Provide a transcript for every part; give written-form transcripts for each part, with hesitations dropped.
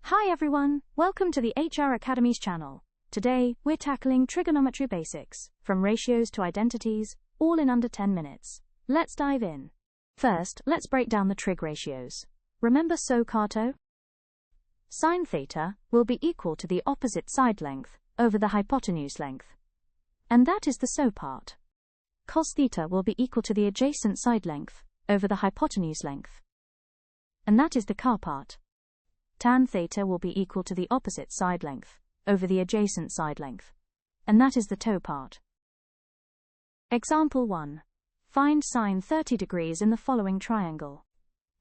Hi everyone, welcome to the HR Academy's channel. Today, we're tackling trigonometry basics, from ratios to identities, all in under 10 minutes. Let's dive in. First, let's break down the trig ratios. Remember SO-CARTO? Sine theta will be equal to the opposite side length over the hypotenuse length. And that is the SO part. Cos theta will be equal to the adjacent side length over the hypotenuse length. And that is the CAR part. Tan theta will be equal to the opposite side length over the adjacent side length. And that is the toe part. Example 1. Find sine 30 degrees in the following triangle.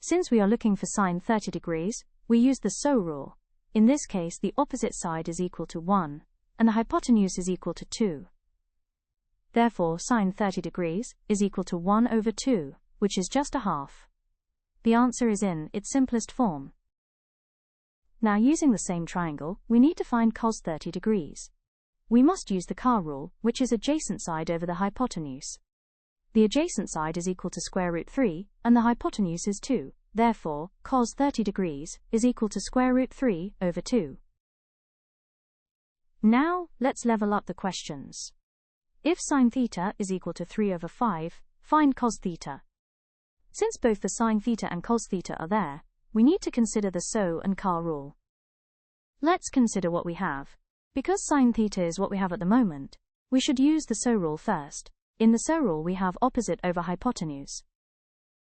Since we are looking for sine 30 degrees, we use the SO rule. In this case, the opposite side is equal to 1, and the hypotenuse is equal to 2. Therefore, sine 30 degrees is equal to 1 over 2, which is just a half. The answer is in its simplest form. Now, using the same triangle, we need to find cos 30 degrees. We must use the CAR rule, which is adjacent side over the hypotenuse. The adjacent side is equal to square root 3, and the hypotenuse is 2. Therefore, cos 30 degrees is equal to square root 3 over 2. Now, let's level up the questions. If sine theta is equal to 3 over 5, find cos theta. Since both the sine theta and cos theta are there, we need to consider the SO and CAR rule. Let's consider what we have. Because sine theta is what we have at the moment, we should use the SO rule first. In the SO rule we have opposite over hypotenuse,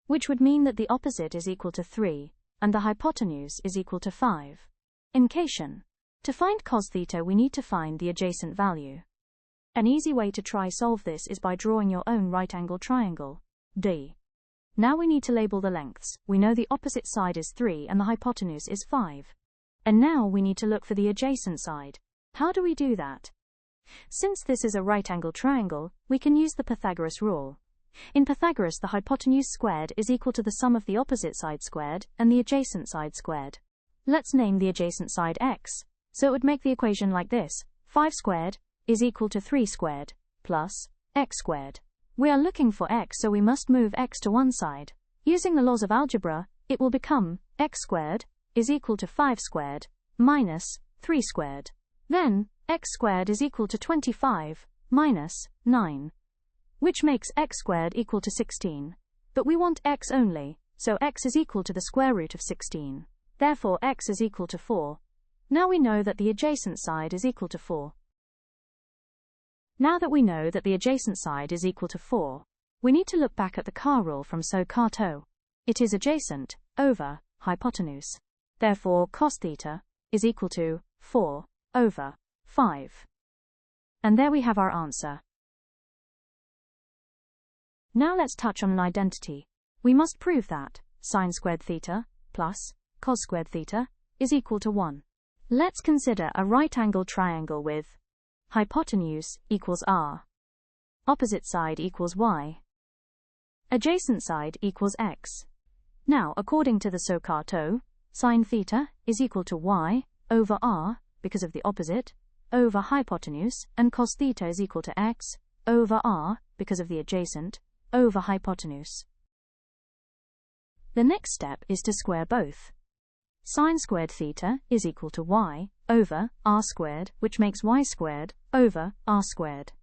which would mean that the opposite is equal to 3, and the hypotenuse is equal to 5. In cation, to find cos theta we need to find the adjacent value. An easy way to try solve this is by drawing your own right-angled triangle, D. Now we need to label the lengths. We know the opposite side is 3 and the hypotenuse is 5. And now we need to look for the adjacent side. How do we do that? Since this is a right-angled triangle, we can use the Pythagoras rule. In Pythagoras, the hypotenuse squared is equal to the sum of the opposite side squared and the adjacent side squared. Let's name the adjacent side x. So it would make the equation like this: 5 squared is equal to 3 squared plus x squared. We are looking for x, so we must move x to one side. Using the laws of algebra, it will become x squared is equal to 5 squared minus 3 squared. Then, x squared is equal to 25 minus 9, which makes x squared equal to 16. But we want x only, so x is equal to the square root of 16. Therefore, x is equal to 4. Now we know that the adjacent side is equal to 4. Now that we know that the adjacent side is equal to 4, we need to look back at the CAR rule from SO-CARTO. It is adjacent over hypotenuse. Therefore, cos theta is equal to 4 over 5. And there we have our answer. Now let's touch on an identity. We must prove that sine squared theta plus cos squared theta is equal to 1. Let's consider a right-angled triangle with hypotenuse equals r, opposite side equals y, adjacent side equals x. Now, according to the SO-CARTO, sine theta is equal to y over r, because of the opposite, over hypotenuse, and cos theta is equal to x over r, because of the adjacent, over hypotenuse. The next step is to square both. Sine squared theta is equal to y over r squared, which makes y squared over r squared.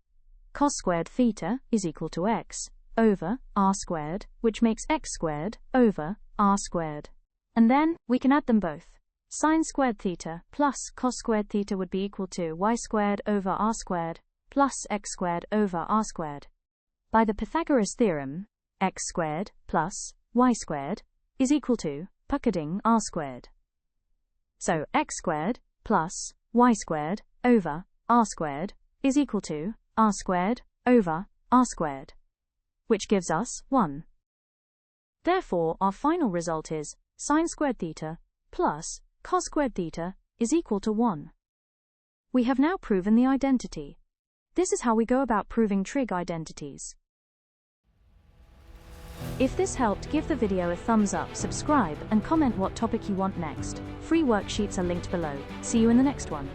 Cos squared theta is equal to x over r squared, which makes x squared over r squared. And then, we can add them both. Sine squared theta plus cos squared theta would be equal to y squared over r squared plus x squared over r squared. By the Pythagoras theorem, x squared plus y squared is equal to pocketing r squared. So x squared plus y squared over r squared is equal to r squared over r squared, which gives us 1. Therefore, our final result is sine squared theta plus cos squared theta is equal to 1. We have now proven the identity. This is how we go about proving trig identities. If this helped, give the video a thumbs up, subscribe, and comment what topic you want next. Free worksheets are linked below. See you in the next one.